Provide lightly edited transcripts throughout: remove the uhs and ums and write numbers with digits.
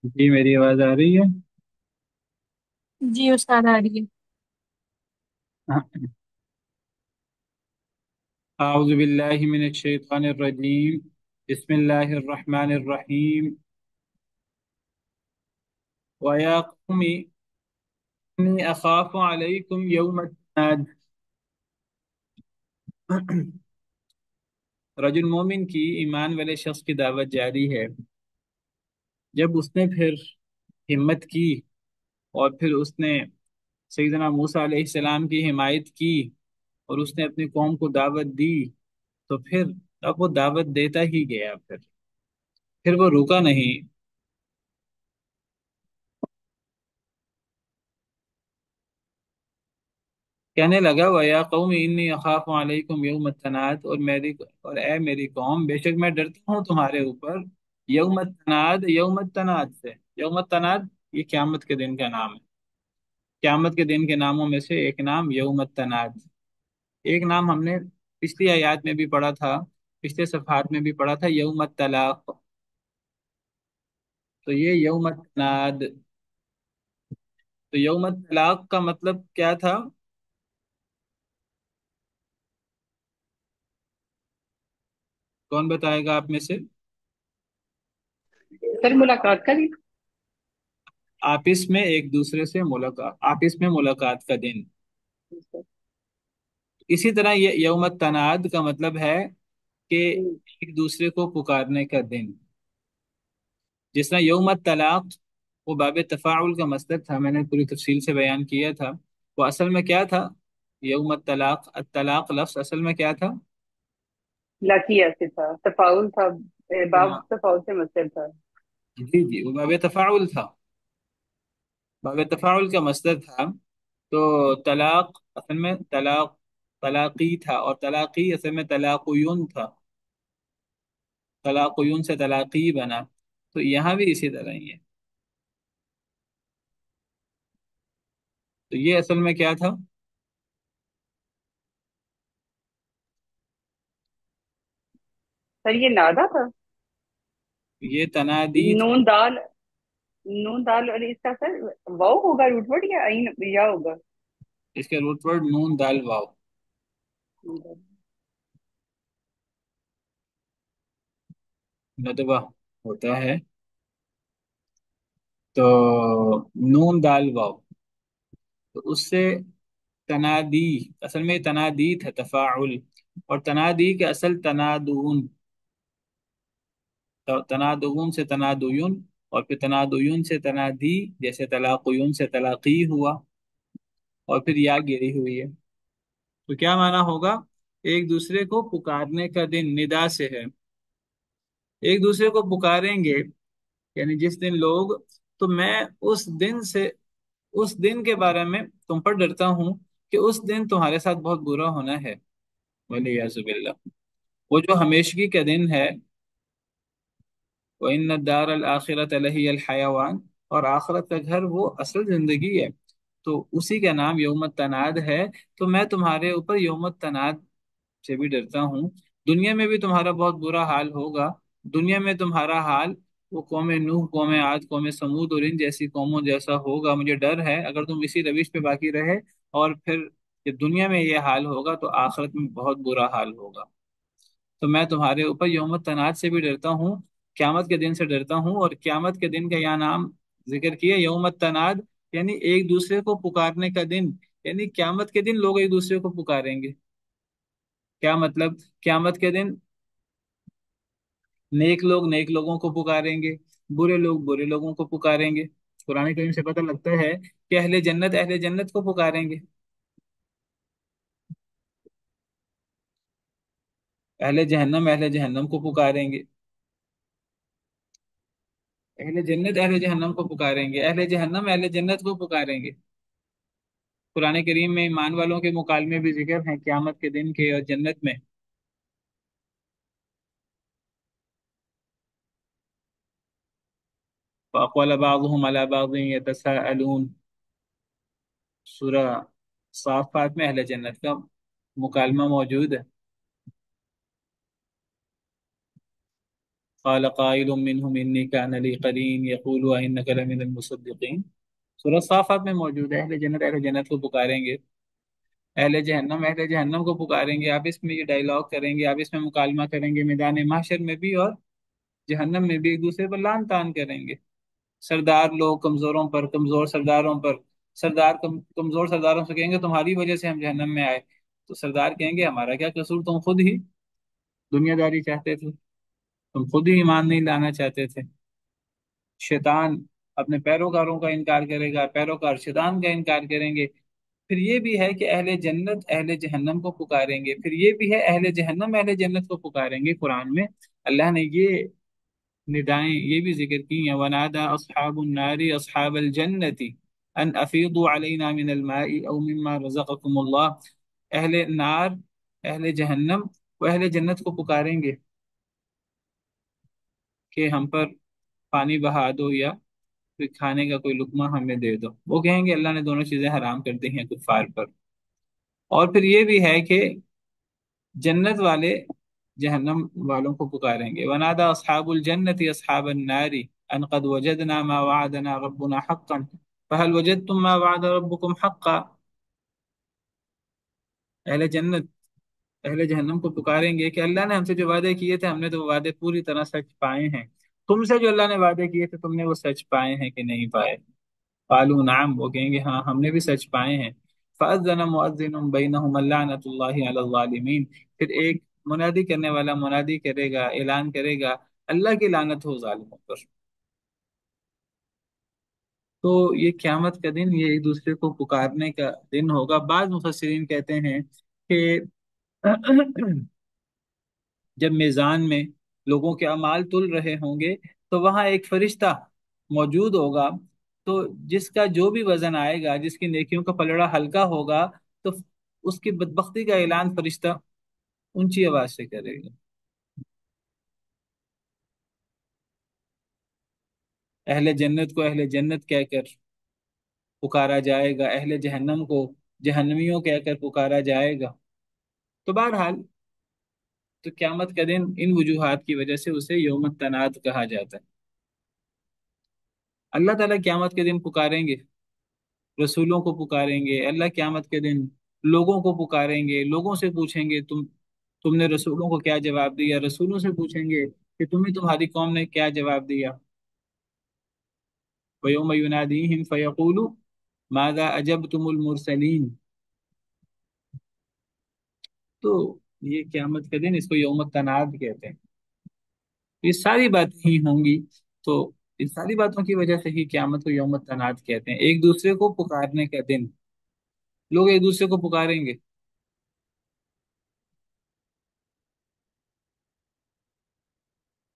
جی میری آواز آ رہی ہے؟ جی استاد آ رہی ہے۔ اعوذ باللہ من الشیطان الرجیم، بسم اللہ الرحمن الرحیم۔ وَيَا قَوْمِ إِنِّي أَخَافُ عَلَيْكُمْ يَوْمَ التَّنَادِ۔ رجل مومن کی ایمان والے شخص کی دعوت جاری ہے۔ جب اس نے پھر ہمت کی اور پھر اس نے سیدنا موسیٰ علیہ السلام کی حمایت کی اور اس نے اپنی قوم کو دعوت دی، تو پھر اب وہ دعوت دیتا ہی گیا، پھر وہ رکا نہیں۔ کہنے لگا، وَيَا قَوْمِ إِنِّي أَخَافُ عَلَيْكُمْ يَوْمَ التَّنَادِ، اور اے میری قوم، بے شک میں ڈرتا ہوں تمہارے اوپر یوم التناد، یوم التناد سے۔ یوم التناد یہ قیامت کے دن کا نام ہے۔ قیامت کے دن کے ناموں میں سے ایک نام یوم التناد۔ ایک نام ہم نے پچھلی آیات میں بھی پڑھا تھا، پچھلے صفحات میں بھی پڑھا تھا، یوم الطلاق۔ تو یہ یوم التناد، تو یوم الطلاق کا مطلب کیا تھا؟ کون بتائے گا آپ میں سے؟ سر ملاقات کا دن۔ آپس میں ایک دوسرے سے ملاقات، آپس میں ملاقات کا دن۔ اسی طرح یہ یوم التناد کا مطلب ہے کہ ایک دوسرے کو پکارنے کا دن۔ جس طرح یوم الطلاق وہ باب تفاعل کا مصدر تھا، میں نے پوری تفصیل سے بیان کیا تھا۔ وہ اصل میں کیا تھا؟ یوم الطلاق، الطلاق لفظ اصل میں کیا تھا؟ لاکیا سے تھا، تفاؤل تھا، باب ہاں، تفاؤل سے مصدر تھا۔ جی جی، وہ باب تفاعل تھا، باب تفاعل کا مصدر تھا۔ تو طلاق اصل میں طلاق، طلاقی تھا، اور طلاقی اصل میں طلاقیون تھا، طلاقیون سے طلاقی بنا۔ تو یہاں بھی اسی طرح ہی ہے۔ تو یہ اصل میں کیا تھا؟ سر یہ نادا تھا۔ یہ تنادی تھا۔ نون دال، نون دال، اور اس کا سر واؤ ہوگا روٹ ورڈ یا عین یا ہوگا؟ اس کے روٹ ورڈ نون دال واو، ندبہ ہوتا ہے۔ تو نون دال واو، تو اس سے تنادی، اصل میں تنادی تھا تفاعل، اور تنادی کے اصل تنادون، تو تنادون سے تنادیون، اور پھر تنادیون سے تنادی، جیسے طلاقیون سے طلاقی ہوا، اور پھر یا گری ہوئی ہے۔ تو کیا معنی ہوگا؟ ایک دوسرے کو پکارنے کا دن، ندا سے ہے، ایک دوسرے کو پکاریں گے، یعنی جس دن لوگ، تو میں اس دن سے، اس دن کے بارے میں تم پر ڈرتا ہوں کہ اس دن تمہارے ساتھ بہت برا ہونا ہے، ولیعذ باللہ، وہ جو ہمیشگی کا دن ہے۔ وَإِنَّ الدَّارَ الْآخِرَةَ لَهِيَ الْحَيَوَانُ، اور آخرت کا گھر وہ اصل زندگی ہے، تو اسی کا نام یوم التناد ہے۔ تو میں تمہارے اوپر یوم التناد سے بھی ڈرتا ہوں۔ دنیا میں بھی تمہارا بہت برا حال ہوگا، دنیا میں تمہارا حال وہ قوم نوح، قوم عاد، قوم سمود اور ان جیسی قوموں جیسا ہوگا۔ مجھے ڈر ہے اگر تم اسی روش پہ باقی رہے، اور پھر جب دنیا میں یہ حال ہوگا تو آخرت میں بہت برا حال ہوگا۔ تو میں تمہارے اوپر یوم التناد سے بھی ڈرتا ہوں، قیامت کے دن سے ڈرتا ہوں، اور قیامت کے دن کا یہ نام ذکر کیا یوم التناد، یعنی ایک دوسرے کو پکارنے کا دن، یعنی قیامت کے دن لوگ ایک دوسرے کو پکاریں گے۔ کیا مطلب؟ قیامت کے دن نیک لوگ نیک لوگوں کو پکاریں گے، برے لوگ برے لوگوں کو پکاریں گے۔ قرآن کریم سے پتہ لگتا ہے کہ اہل جنت کو پکاریں گے، اہل جہنم کو پکاریں گے، اہل جہنم کو پکاریں گے، اہل جہنم اہل جنت کو پکاریں گے۔ قرآن کریم میں ایمان والوں کے مکالمے بھی ذکر ہیں قیامت کے دن کے اور جنت میں۔ فَأَقْبَلَ بَعْضُهُمْ عَلَى بَعْضٍ يَتَسَاءَلُونَ، سورہ صافات میں اہل جنت کا مکالمہ موجود ہے۔ قال قائل منهم إني كان لي قرين يقول أئنك لمن المصدقين. سورہ صافات میں موجود ہے. اہل جنت کو پکاریں گے، اہل جہنم کو پکاریں گے. آپ اس میں یہ ڈائلاگ کریں گے، آپ اس میں مکالمہ کریں گے، میدان محشر میں بھی اور جہنم میں بھی ایک دوسرے پر لان تان کریں گے. سردار لوگ کمزوروں پر، کمزور سرداروں پر. کمزور سرداروں سے کہیں گے تمہاری وجہ سے ہم جہنم میں آئے. تو سردار کہیں گے ہمارا کیا قصور، تم خود ہی دنیا داری چاہتے تھے، تم خود ہی ایمان نہیں لانا چاہتے تھے. شیطان اپنے پیروکاروں کا انکار کرے گا، پیروکار شیطان کا انکار کریں گے. پھر یہ بھی ہے کہ اہل جنت اہل جہنم کو پکاریں گے. پھر یہ بھی ہے اہل جہنم اہل جنت کو پکاریں گے. قرآن میں اللہ نے یہ ندائیں یہ بھی ذکر کی ہیں. وَنَادَى أَصْحَابُ النَّارِ أَصْحَابَ الْجَنَّةِ أَنْ أَفِيضُوا عَلَيْنَا مِنَ الْمَاءِ أَوْ مِمَّا رَزَقَكُمُ اللَّهُ. اہل نار، اہل جہنم وہ اہل جنت کو پکاریں گے کہ ہم پر پانی بہا دو یا کوئی کھانے کا کوئی لقمہ ہمیں دے دو. وہ کہیں گے اللہ نے دونوں چیزیں حرام کر دی ہیں کفار پر. اور پھر یہ بھی ہے کہ جنت والے جہنم والوں کو پکاریں گے. ونادى اصحاب الجنة اصحاب النار ان قد وجدنا ما وعدنا ربنا حقا فهل وجدتم ما وعد ربكم حقا. اہل جنت اہل جہنم کو پکاریں گے کہ اللہ نے ہم سے جو وعدے کیے تھے ہم نے تو وہ وعدے پوری طرح سچ پائے ہیں. تم سے جو اللہ نے وعدے کیے تھے تم نے وہ سچ پائے ہیں کہ نہیں پائے. قالوا نعم، وہ کہیں گے ہاں ہم نے بھی سچ پائے ہیں. فأذن مؤذن بینہم اللعنۃ اللہ علی الظالمین. پھر ایک منادی کرنے والا منادی کرے گا، اعلان کرے گا اللہ کی لعنت ہو ظالموں پر. تو یہ قیامت کا دن یہ ایک دوسرے کو پکارنے کا دن ہوگا. بعض مفسرین کہتے ہیں کہ جب میزان میں لوگوں کے اعمال تل رہے ہوں گے تو وہاں ایک فرشتہ موجود ہوگا. تو جس کا جو بھی وزن آئے گا، جس کی نیکیوں کا پلڑا ہلکا ہوگا، تو اس کی بدبختی کا اعلان فرشتہ اونچی آواز سے کرے گا. اہل جنت کو اہل جنت کہہ کر پکارا جائے گا، اہل جہنم کو جہنمیوں کہہ کر پکارا جائے گا. تو بہرحال تو قیامت کا دن ان وجوہات کی وجہ سے اسے یوم التناد کہا جاتا ہے. اللہ تعالیٰ قیامت کے دن پکاریں گے، رسولوں کو پکاریں گے. اللہ قیامت کے دن لوگوں کو پکاریں گے، لوگوں سے پوچھیں گے تم نے رسولوں کو کیا جواب دیا. رسولوں سے پوچھیں گے کہ تمہیں تمہاری قوم نے کیا جواب دیا. وَيَوْمَ يُنَادِيهِمْ فَيَقُولُ مَاذَا أَجَبْتُمُ الْمُرْسَلِينَ. تو یہ قیامت کا دن، اس کو یوم التناد کہتے ہیں. یہ ساری باتیں ہی ہوں گی. تو ان ساری باتوں کی وجہ سے ہی قیامت کو یوم التناد کہتے ہیں، ایک دوسرے کو پکارنے کا دن. لوگ ایک دوسرے کو پکاریں گے.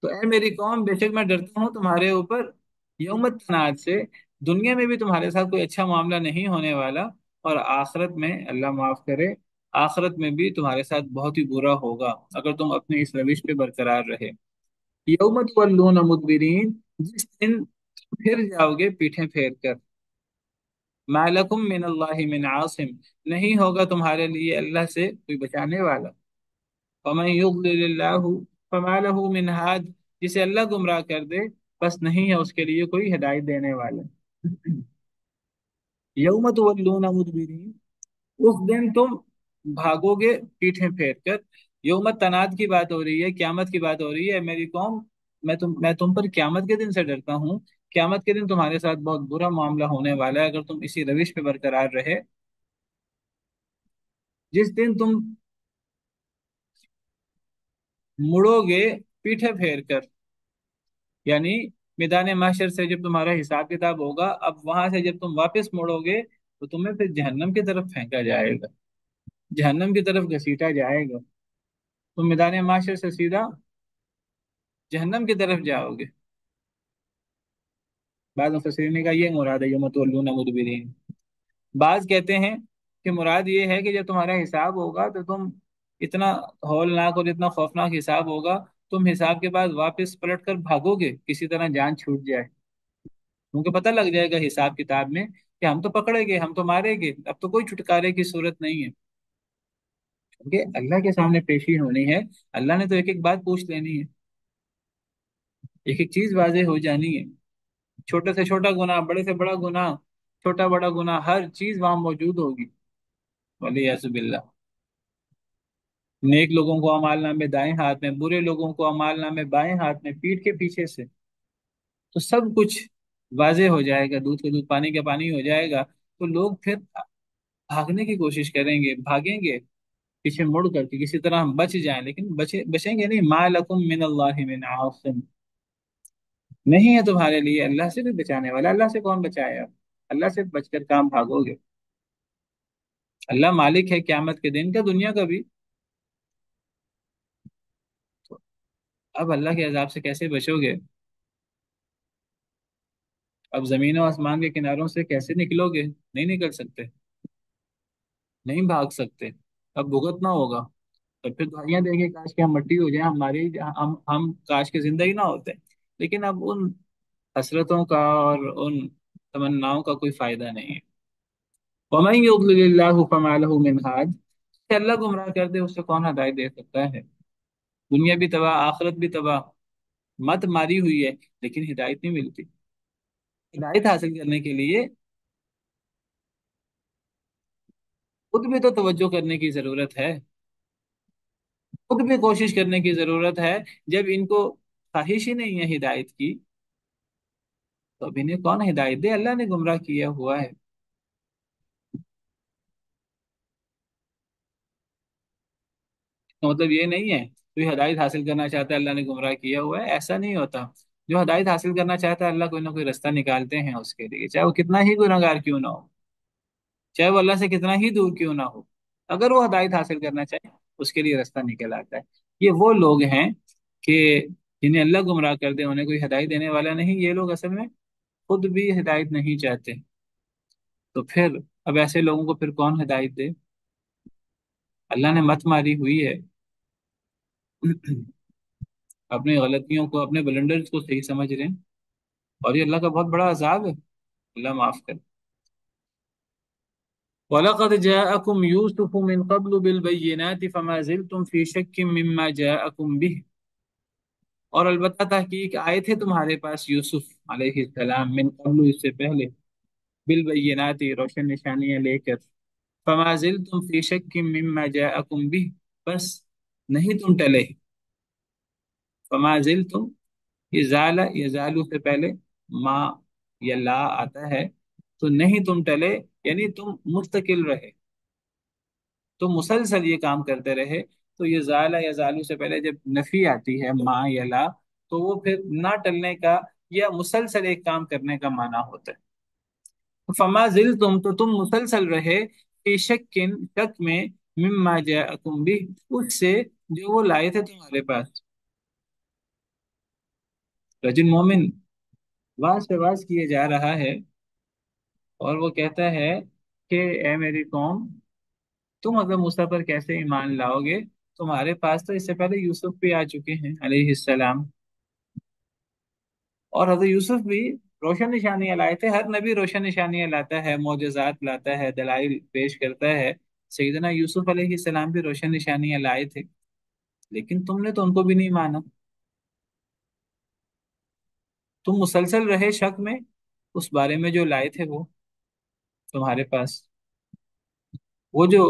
تو اے میری قوم، بے شک میں ڈرتا ہوں تمہارے اوپر یوم التناد سے. دنیا میں بھی تمہارے ساتھ کوئی اچھا معاملہ نہیں ہونے والا، اور آخرت میں اللہ معاف کرے، آخرت میں بھی تمہارے ساتھ بہت ہی برا ہوگا اگر تم اپنے اس روش پہ برقرار رہے. یوم تولون مدبرین، جس دن پھر جاؤ گے پیٹھیں پھیر کر. ما لکم من اللہ من عاصم، نہیں ہوگا تمہارے لیے اللہ سے کوئی بچانے والا. ومن یضلل اللہ فما له من ہاد، جسے اللہ گمراہ کر دے بس نہیں ہے اس کے لیے کوئی ہدایت دینے والا. یوم تولون مدبرین، اس دن تم بھاگو گے پیٹھیں پھیر کر. یوم تناد کی بات ہو رہی ہے، قیامت کی بات ہو رہی ہے. میری قوم، میں تم پر قیامت کے دن سے ڈرتا ہوں. قیامت کے دن تمہارے ساتھ بہت برا معاملہ ہونے والا ہے اگر تم اسی روش پہ برقرار رہے. جس دن تم مڑو گے پیٹھے پھیر کر، یعنی میدان محشر سے جب تمہارا حساب کتاب ہوگا، اب وہاں سے جب تم واپس مڑو گے تو تمہیں پھر جہنم کی طرف پھینکا جائے گا، جہنم کی طرف گھسیٹا جائے گا. تم میدان معاشر سے سیدھا جہنم کی طرف جاؤ گے. بعض مفسرین نے کہا یہ مراد ہے یوم تولون مدبرین. بعض کہتے ہیں کہ مراد یہ ہے کہ جب تمہارا حساب ہوگا تو تم اتنا ہولناک اور اتنا خوفناک حساب ہوگا، تم حساب کے بعد واپس پلٹ کر بھاگو گے کسی طرح جان چھوٹ جائے. کیونکہ پتہ لگ جائے گا حساب کتاب میں کہ ہم تو پکڑے گے، ہم تو مارے گے، اب تو کوئی چھٹکارے کی صورت نہیں ہے. کیونکہ اللہ کے سامنے پیشی ہونی ہے، اللہ نے تو ایک ایک بات پوچھ لینی ہے. ایک ایک چیز واضح ہو جانی ہے، چھوٹے سے چھوٹا گناہ، بڑے سے بڑا گناہ، چھوٹا بڑا گناہ، ہر چیز وہاں موجود ہوگی، ولیعص باللہ۔ نیک لوگوں کو اعمال نامے دائیں ہاتھ میں، برے لوگوں کو اعمال نامے بائیں ہاتھ میں، پیٹھ کے پیچھے سے، تو سب کچھ واضح ہو جائے گا، دودھ کا دودھ پانی کا پانی ہو جائے گا، تو لوگ پھر بھاگنے کی کوشش کریں گے، بھاگیں گے پیچھے مڑ کر کے، کسی طرح ہم بچ جائیں، لیکن بچیں گے نہیں۔ ما لکم من اللہ من عاصم، نہیں ہے تمہارے لیے اللہ سے بھی بچانے والا۔ اللہ سے کون بچائے آپ؟ اللہ سے بچ کر کام بھاگو گے؟ اللہ مالک ہے قیامت کے دن کا، دنیا کا بھی۔ تو اب اللہ کے عذاب سے کیسے بچو گے؟ اب زمین و آسمان کے کناروں سے کیسے نکلو گے؟ نہیں نکل سکتے، نہیں بھاگ سکتے، اب بھگتنا ہوگا۔ تو پھر دعائیاں دیں گے کاش کہ ہم مٹی ہو جائیں، ہماری ہم کاش کے زندگی نہ ہوتے، لیکن اب ان حسرتوں کا اور ان تمناؤں کا کوئی فائدہ نہیں ہے۔ وَمَن يُضْلِلِ اللَّهُ فَمَا لَهُ مِنْ هَادٍ، کہ اللہ گمراہ کر دے اسے کون ہدایت دے سکتا ہے؟ دنیا بھی تباہ، آخرت بھی تباہ، مت ماری ہوئی ہے، لیکن ہدایت نہیں ملتی۔ ہدایت حاصل کرنے کے لیے خود بھی تو توجہ کرنے کی ضرورت ہے، خود بھی کوشش کرنے کی ضرورت ہے۔ جب ان کو خواہش ہی نہیں ہے ہدایت کی، تو اب انہیں کون ہدایت دے؟ اللہ نے گمراہ کیا ہوا ہے۔ تو مطلب یہ نہیں ہے کوئی ہدایت حاصل کرنا چاہتا ہے اللہ نے گمراہ کیا ہوا ہے، ایسا نہیں ہوتا۔ جو ہدایت حاصل کرنا چاہتا ہے اللہ کوئی نہ کوئی رستہ نکالتے ہیں اس کے لیے، چاہے وہ کتنا ہی گناہگار کیوں نہ ہو، چاہے وہ اللہ سے کتنا ہی دور کیوں نہ ہو، اگر وہ ہدایت حاصل کرنا چاہے اس کے لیے رستہ نکل آتا ہے۔ یہ وہ لوگ ہیں کہ جنہیں اللہ گمراہ کر دے، انہیں کوئی ہدایت دینے والا نہیں، یہ لوگ اصل میں خود بھی ہدایت نہیں چاہتے۔ تو پھر اب ایسے لوگوں کو پھر کون ہدایت دے؟ اللہ نے مت ماری ہوئی ہے۔ اپنی غلطیوں کو، اپنے بلنڈرز کو صحیح سمجھ رہے ہیں، اور یہ اللہ کا بہت بڑا عذاب ہے، اللہ معاف کر۔ وَلَقَدْ جَاءَكُمْ يُوسُفُ مِنْ قَبْلُ بِالْبَيِّنَاتِ فَمَا زِلْتُمْ فِي شَكٍّ مِّمَّا جَاءَكُمْ بِهِ، اور البتہ تحقیق آئے تھے تمہارے پاس یوسف علیہ السلام، من قبل اس سے پہلے، بالبینات روشن نشانیاں لے کر، فما زلتم فی شک مما جاءکم به، بس نہیں تم ٹلے، فما زلتم، یہ زال، یہ زالو سے پہلے ما یا لا آتا ہے، تو نہیں تم ٹلے، یعنی تم مستقل رہے، تم مسلسل یہ کام کرتے رہے۔ تو یہ زال یا زالو سے پہلے جب نفی آتی ہے ما یا لا، تو وہ پھر نہ ٹلنے کا یا مسلسل ایک کام کرنے کا معنی ہوتا ہے۔ فما زل تم، تو تم مسلسل رہے، فی شکن، شک میں، مما جاءکم بھی، اس سے جو وہ لائے تھے تمہارے پاس۔ رجل مومن واز پہ واز کیے جا رہا ہے، اور وہ کہتا ہے کہ اے میری قوم، تم اگر موسیٰ پر کیسے ایمان لاؤ گے؟ تمہارے پاس تو اس سے پہلے یوسف بھی آ چکے ہیں علیہ السلام، اور حضرت یوسف بھی روشن نشانیاں لائے تھے۔ ہر نبی روشن نشانیاں لاتا ہے، معجزات لاتا ہے، دلائل پیش کرتا ہے۔ سیدنا یوسف علیہ السلام بھی روشن نشانیاں لائے تھے، لیکن تم نے تو ان کو بھی نہیں مانا، تم مسلسل رہے شک میں اس بارے میں جو لائے تھے وہ تمہارے پاس۔ وہ جو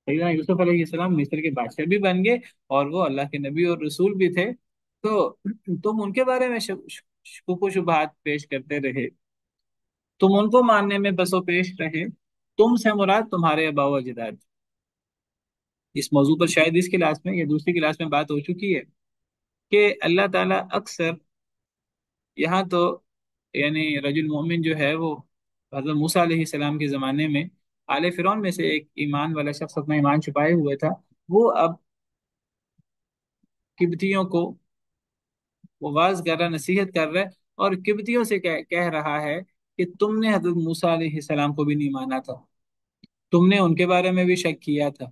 سیدنا یوسف علیہ السلام مصر کے بادشاہ بھی بن گئے، اور وہ اللہ کے نبی اور رسول بھی تھے، تو تم ان کے بارے میں شکوک و شبہات پیش کرتے رہے، تم ان کو ماننے میں بس و پیش رہے۔ تم سے مراد تمہارے آباء و اجداد۔ اس موضوع پر شاید اس کلاس میں یا دوسری کلاس میں بات ہو چکی ہے کہ اللہ تعالیٰ اکثر یہاں تو، یعنی رجل مومن جو ہے وہ حضرت موسیٰ علیہ السلام کے زمانے میں آل فرعون میں سے ایک ایمان والا شخص اپنا ایمان چھپائے ہوئے تھا، وہ اب قبطیوں کو وہ واز کر رہا، نصیحت کر رہا ہے، اور قبطیوں سے کہہ رہا ہے کہ تم نے حضرت موسیٰ علیہ السلام کو بھی نہیں مانا تھا، تم نے ان کے بارے میں بھی شک کیا تھا،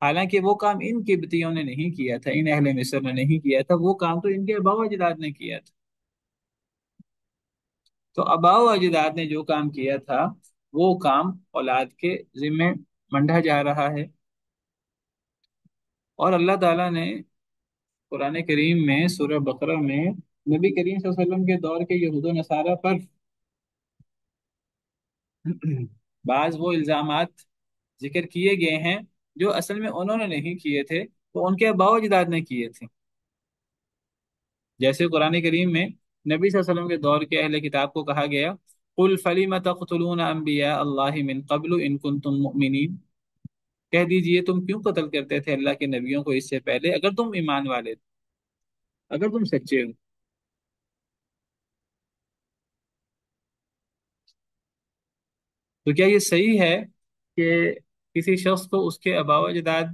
حالانکہ وہ کام ان قبطیوں نے نہیں کیا تھا، ان اہل مصر نے نہیں کیا تھا، وہ کام تو ان کے آباء و اجداد نے کیا تھا۔ تو آباء و اجداد نے جو کام کیا تھا وہ کام اولاد کے ذمے منڈا جا رہا ہے، اور اللہ تعالیٰ نے قرآن کریم میں سورہ بقرہ میں نبی کریم صلی اللہ علیہ وسلم کے دور کے یہود و نصارہ پر بعض وہ الزامات ذکر کیے گئے ہیں جو اصل میں انہوں نے نہیں کیے تھے، وہ ان کے آباء و اجداد نے کیے تھے۔ جیسے قرآن کریم میں نبی صلی اللہ علیہ وسلم کے دور کے اہل کتاب کو کہا گیا، قل فلم تقتلون انبیاء اللہ من قبل ان کنتم مؤمنین، کہہ دیجئے تم کیوں قتل کرتے تھے اللہ کے نبیوں کو اس سے پہلے اگر تم ایمان والے تھے، اگر تم سچے ہو۔ تو کیا یہ صحیح ہے کہ کسی شخص کو اس کے آباء و اجداد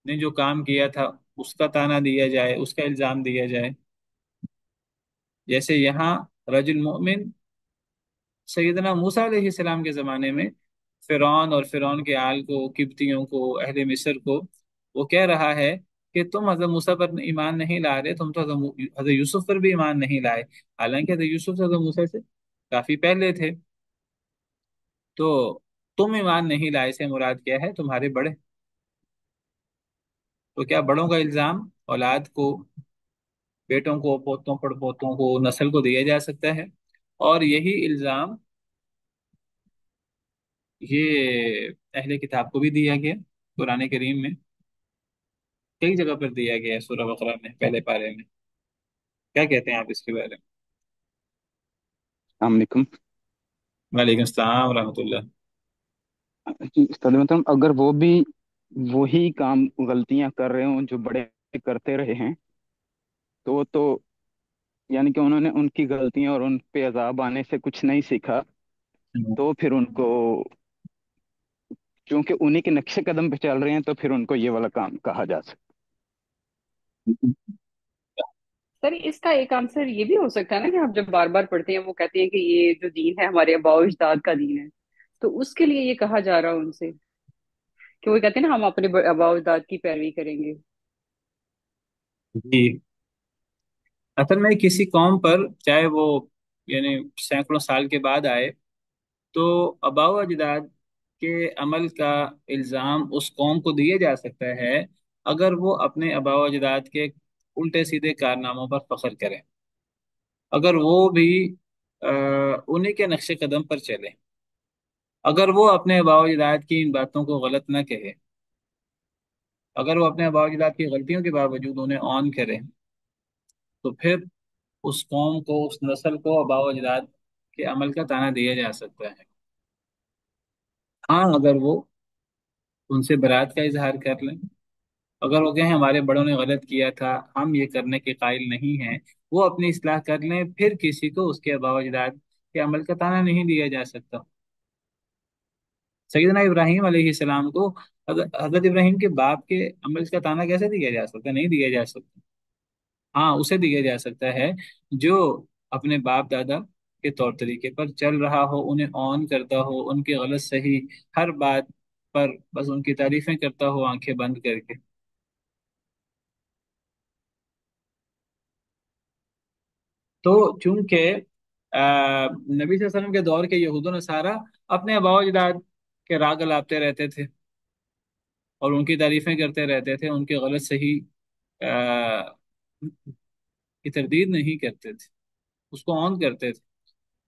نے جو کام کیا تھا اس کا تانا دیا جائے، اس کا الزام دیا جائے؟ جیسے یہاں رجل مومن سیدنا موسیٰ علیہ السلام کے زمانے میں فرعون اور فرعون کے آل کو، قبطیوں کو، اہل مصر کو وہ کہہ رہا ہے کہ تم حضرت موسیٰ پر ایمان نہیں لا رہے، تم تو حضرت یوسف پر بھی ایمان نہیں لائے، حالانکہ حضرت یوسف حضرت موسیٰ سے کافی پہلے تھے۔ تو تم ایمان نہیں لائے سے مراد کیا ہے؟ تمہارے بڑے۔ تو کیا بڑوں کا الزام اولاد کو، بیٹوں کو، پوتوں پڑ پوتوں کو، نسل کو دیا جا سکتا ہے؟ اور یہی الزام یہ اہل کتاب کو بھی دیا گیا قرآن کریم میں، کئی جگہ پر دیا گیا ہے، سورہ بقرہ میں پہلے پارے میں۔ کیا کہتے ہیں آپ اس کے بارے میں؟ السلام علیکم وعلیکم السلام ورحمۃ اللہ۔ جی استاد محترم، اگر وہ بھی وہی کام غلطیاں کر رہے ہوں جو بڑے کرتے رہے ہیں، تو یعنی کہ انہوں نے ان کی غلطیاں اور ان پہ عذاب آنے سے کچھ نہیں سیکھا، تو پھر ان کو، چونکہ انہی کے نقش قدم پہ چل رہے ہیں، تو پھر ان کو یہ والا کام کہا جا سکتا سر اس کا ایک آنسر یہ بھی ہو سکتا ہے نا کہ ہم جب بار بار پڑھتے ہیں وہ کہتے ہیں کہ یہ جو دین ہے ہمارے آباء و اجداد کا دین ہے، تو اس کے لیے یہ کہا جا رہا ان سے کہ وہ کہتے ہیں نا ہم اپنے آباء و اجداد کی پیروی کریں گے۔ جی، اصل میں کسی قوم پر چاہے وہ یعنی سینکڑوں سال کے بعد آئے، تو آباء و اجداد کے عمل کا الزام اس قوم کو دیا جا سکتا ہے اگر وہ اپنے آباء و اجداد کے الٹے سیدھے کارناموں پر فخر کریں، اگر وہ بھی انہی کے نقش قدم پر چلے، اگر وہ اپنے آباء و اجداد کی ان باتوں کو غلط نہ کہے، اگر وہ اپنے آباء و اجداد کی غلطیوں کے باوجود انہیں اون کرے، تو پھر اس قوم کو، اس نسل کو آباء و اجداد کے عمل کا تانا دیا جا سکتا ہے۔ ہاں، اگر وہ ان سے برات کا اظہار کر لیں، اگر وہ کہیں ہمارے بڑوں نے غلط کیا تھا، ہم یہ کرنے کے قائل نہیں ہیں، وہ اپنی اصلاح کر لیں، پھر کسی کو اس کے آباء و اجداد کے عمل کا تانا نہیں دیا جا سکتا۔ سیدنا ابراہیم علیہ السلام کو حضرت ابراہیم کے باپ کے عمل کا تانا کیسے دیا جا سکتا؟ نہیں دیا جا سکتا۔ ہاں، اسے دیا جا سکتا ہے جو اپنے باپ دادا کے طور طریقے پر چل رہا ہو، انہیں اون کرتا ہو، ان کی غلط صحیح ہر بات پر بس ان کی تعریفیں کرتا ہو آنکھیں بند کر کے۔ تو چونکہ نبی صلی اللہ علیہ وسلم کے دور کے یہود و نصارہ اپنے آباء و اجداد کے راگ الاپتے رہتے تھے اور ان کی تعریفیں کرتے رہتے تھے، ان کی غلط صحیح کی تردید نہیں کرتے تھے، اس کو اون کرتے تھے۔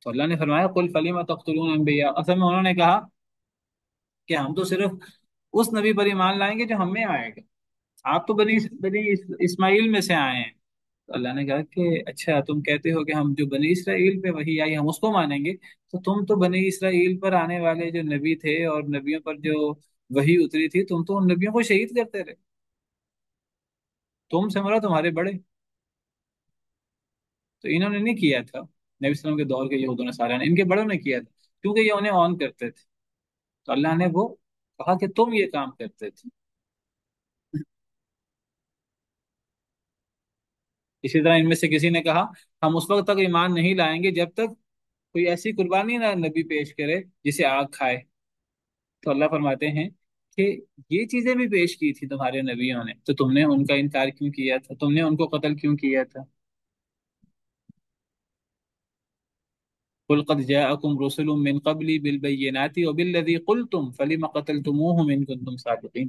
تو اللہ نے فرمایا قل فلم تقتلون انبیاء، اصل میں انہوں نے کہا کہ ہم تو صرف اس نبی پر ایمان لائیں گے جو ہم میں آئے گا، آپ تو بنی اسماعیل میں سے آئے ہیں۔ تو اللہ نے کہا کہ اچھا، تم کہتے ہو کہ ہم جو بنی اسرائیل پہ وحی آئی ہم اس کو مانیں گے، تو تم تو بنی اسرائیل پر آنے والے جو نبی تھے اور نبیوں پر جو وحی اتری تھی، تم تو ان نبیوں کو شہید کرتے رہے، تم سے مراد تمہارے بڑے۔ تو انہوں نے نہیں کیا تھا، نبی صلی اللہ علیہ وسلم کے دور کے یہود و نصارہ نے، ان کے بڑوں نے کیا تھا، کیونکہ یہ انہیں آن کرتے تھے، تو اللہ نے وہ کہا کہ تم یہ کام کرتے تھے۔ اسی طرح ان میں سے کسی نے کہا ہم اس وقت تک ایمان نہیں لائیں گے جب تک کوئی ایسی قربانی نہ نبی پیش کرے جسے آگ کھائے۔ تو اللہ فرماتے ہیں کہ یہ چیزیں بھی پیش کی تھی تمہارے نبیوں نے، تو تم نے ان کا انکار کیوں کیا تھا؟ تم نے ان کو قتل کیوں کیا تھا؟ قل قد جاءكم رسل من قبلي بالبينات وبالذي قلتم فلم قتلتموهم إن كنتم صادقين۔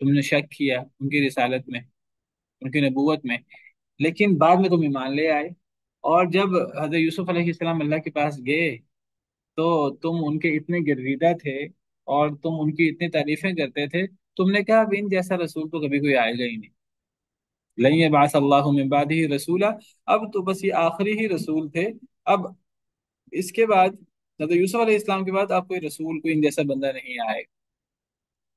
تم نے شک کیا ان کی رسالت میں، ان کی نبوت میں، لیکن بعد میں تم ایمان لے آئے، اور جب حضرت یوسف علیہ السلام اللہ کے پاس گئے تو تم ان کے اتنے گرویدہ تھے اور تم ان کی اتنی تعریفیں کرتے تھے، تم نے کہا اب ان جیسا رسول تو کبھی کوئی آئے گا ہی نہیں، لن یبعث اللہ من بعدہ رسولا، اب تو بس یہ آخری ہی رسول تھے، اب اس کے بعد حضرت یوسف علیہ السلام کے بعد اب کوئی رسول، کوئی ان جیسا بندہ نہیں آئے گا۔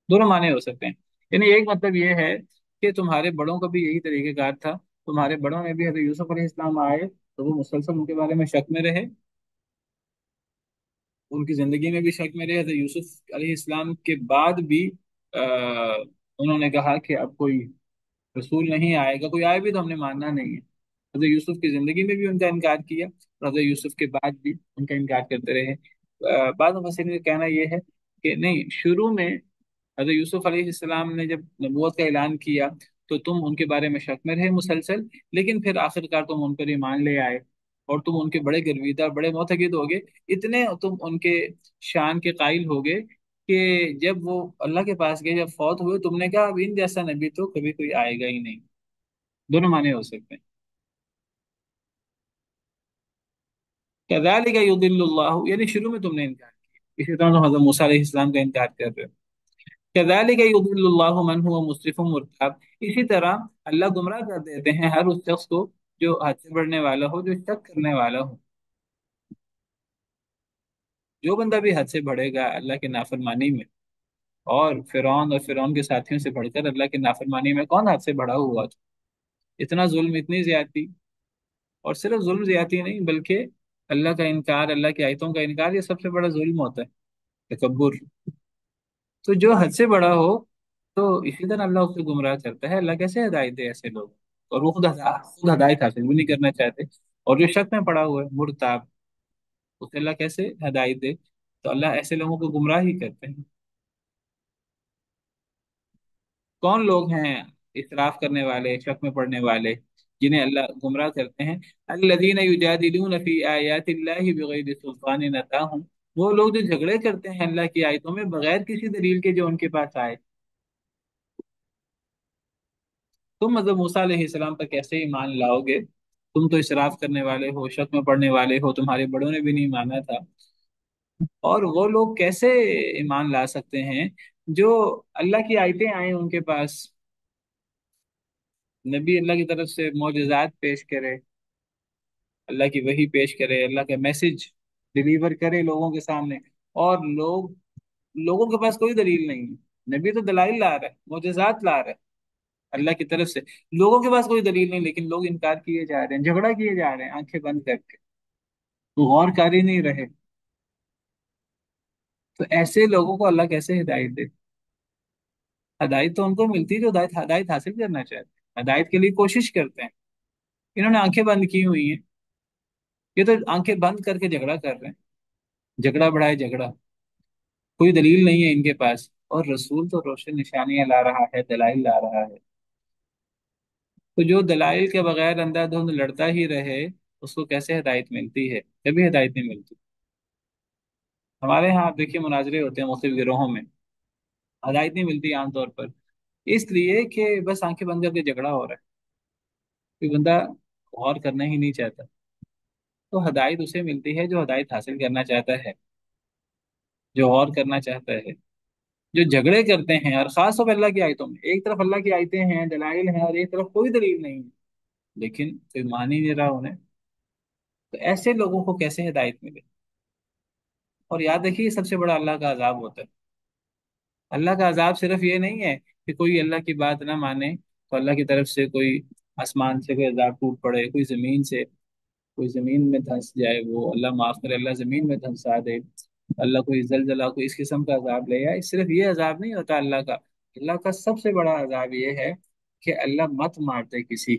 دونوں معنی ہو سکتے ہیں، یعنی ایک مطلب یہ ہے کہ تمہارے بڑوں کا بھی یہی طریقہ کار تھا، تمہارے بڑوں نے بھی حضرت یوسف علیہ السلام آئے تو وہ مسلسل ان کے بارے میں شک میں رہے، ان کی زندگی میں بھی شک میں رہے، حضرت یوسف علیہ السلام کے بعد بھی انہوں نے کہا کہ اب کوئی رسول نہیں آئے گا، کوئی آئے بھی تو ہم نے ماننا نہیں ہے۔ حضرت یوسف کی زندگی میں بھی ان کا انکار کیا، اور حضرت یوسف کے بعد بھی ان کا انکار کرتے رہے۔ بعض مفسرین کا کہنا یہ ہے کہ نہیں، شروع میں حضرت یوسف علیہ السلام نے جب نبوت کا اعلان کیا تو تم ان کے بارے میں شک میں رہے مسلسل، لیکن پھر آخر کار تم ان پر ایمان لے آئے، اور تم ان کے بڑے گرویدہ، بڑے معتقد ہو گئے، اتنے تم ان کے شان کے قائل ہو گئے کہ جب وہ اللہ کے پاس گئے، جب فوت ہوئے، تم نے کہا اب ان جیسا نبی تو کبھی کوئی آئے گا ہی نہیں۔ دونوں معنی ہو سکتے ہیں۔ کذالک یضل اللہ، یعنی شروع میں تم نے انکار کیا، اسی طرح تم حضرت موسیٰ علیہ السلام کا انکار کر رہے ہو۔ کذالک یضل اللہ من هو مسرف مرتاب، اسی طرح اللہ گمراہ کر دیتے ہیں ہر اس شخص کو جو حد سے بڑھنے والا ہو، جو شک کرنے والا ہو۔ جو بندہ بھی حد سے بڑھے گا اللہ کی نافرمانی میں، اور فرعون کے ساتھیوں سے بڑھ کر اللہ کی نافرمانی میں، کون حد سے بڑھا ہوا تھا؟ اتنا ظلم، اتنی زیادتی، اور صرف ظلم زیادتی نہیں بلکہ اللہ کا انکار، اللہ کی آیتوں کا انکار، یہ سب سے بڑا ظلم ہوتا ہے، تکبر۔ تو جو حد سے بڑا ہو تو اسی طرح اللہ اس کو گمراہ کرتا ہے۔ اللہ کیسے ہدایت دے ایسے لوگ، اور وہ خود ہدایت حاصل بھی نہیں کرنا چاہتے، اور جو شک میں پڑا ہوا ہے مرتاب، اسے اللہ کیسے ہدایت دے؟ تو اللہ ایسے لوگوں کو گمراہ ہی کرتے ہیں۔ کون لوگ ہیں اسراف کرنے والے، شک میں پڑنے والے، جنہیں اللہ گمراہ کرتے ہیں؟ الذین یجادلون فی آیات اللہ بغیر سلطان اتاہم، وہ لوگ جو جھگڑے کرتے ہیں اللہ کی آیتوں میں بغیر کسی دلیل کے جو ان کے پاس آئے۔ تم حضرت موسیٰ علیہ السلام پر کیسے ایمان لاؤ گے؟ تم تو اسراف کرنے والے ہو، شک میں پڑنے والے ہو، تمہارے بڑوں نے بھی نہیں مانا تھا، اور وہ لوگ کیسے ایمان لا سکتے ہیں جو اللہ کی آیتیں آئیں ان کے پاس، نبی اللہ کی طرف سے معجزات پیش کرے، اللہ کی وحی پیش کرے، اللہ کا میسج ڈلیور کرے لوگوں کے سامنے، اور لوگوں کے پاس کوئی دلیل نہیں ہے۔ نبی تو دلائل لا رہا ہے، معجزات لا رہا ہے اللہ کی طرف سے، لوگوں کے پاس کوئی دلیل نہیں، لیکن لوگ انکار کیے جا رہے ہیں، جھگڑا کیے جا رہے ہیں آنکھیں بند کر کے، تو غور کاری نہیں رہے، تو ایسے لوگوں کو اللہ کیسے ہدایت دے؟ ہدایت تو ان کو ملتی ہے جو ہدایت حاصل کرنا چاہتے ہیں، ہدایت کے لیے کوشش کرتے ہیں۔ انہوں نے آنکھیں بند کی ہوئی ہیں، یہ تو آنکھیں بند کر کے جھگڑا کر رہے ہیں، جھگڑا بڑھائے جھگڑا، کوئی دلیل نہیں ہے ان کے پاس، اور رسول تو روشن نشانیاں لا رہا ہے، دلائل لا رہا ہے، تو جو دلائل کے بغیر اندھا دھند لڑتا ہی رہے، اس کو کیسے ہدایت ملتی ہے؟ کبھی ہدایت نہیں ملتی۔ ہمارے ہاں آپ دیکھیے مناظرے ہوتے ہیں مختلف گروہوں میں، ہدایت نہیں ملتی عام طور پر، اس لیے کہ بس آنکھیں بند کر کے جھگڑا ہو رہا ہے، کوئی بندہ غور کرنا ہی نہیں چاہتا۔ تو ہدایت اسے ملتی ہے جو ہدایت حاصل کرنا چاہتا ہے، جو غور کرنا چاہتا ہے، جو جھگڑے کرتے ہیں، اور خاص طور پہ اللہ کی آیتوں میں، ایک طرف اللہ کی آیتیں ہیں، دلائل ہیں، اور ایک طرف کوئی دلیل نہیں ہے، لیکن کوئی مان ہی نہیں رہا انہیں، تو ایسے لوگوں کو کیسے ہدایت ملے؟ اور یاد رکھیے یہ سب سے بڑا اللہ کا عذاب ہوتا ہے۔ اللہ کا عذاب صرف یہ نہیں ہے کہ کوئی اللہ کی بات نہ مانے تو اللہ کی طرف سے کوئی آسمان سے کوئی عذاب ٹوٹ پڑے، کوئی زمین میں دھنس جائے، وہ اللہ معاف کرے، اللہ زمین میں دھنسا دے، اللہ کوئی زلزلہ، کوئی اس قسم کا عذاب لے آئے، صرف یہ عذاب نہیں ہوتا اللہ کا۔ اللہ کا سب سے بڑا عذاب یہ ہے کہ اللہ مت مارتے کسی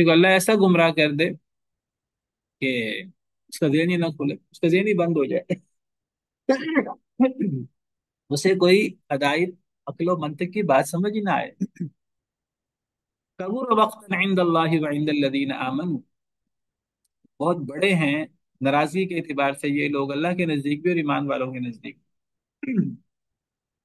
کو اللہ ایسا گمراہ کر دے کہ اس کا ذہن ہی نہ کھلے، اس کا ذہن ہی بند ہو جائے، اسے کوئی ہدایت، عقل و منطق کی بات سمجھ ہی نہ آئے۔ کبر وقتا عند اللہ وعند الذین آمنوا، بہت بڑے ہیں ناراضی کے اعتبار سے یہ لوگ اللہ کے نزدیک بھی اور ایمان والوں کے نزدیک۔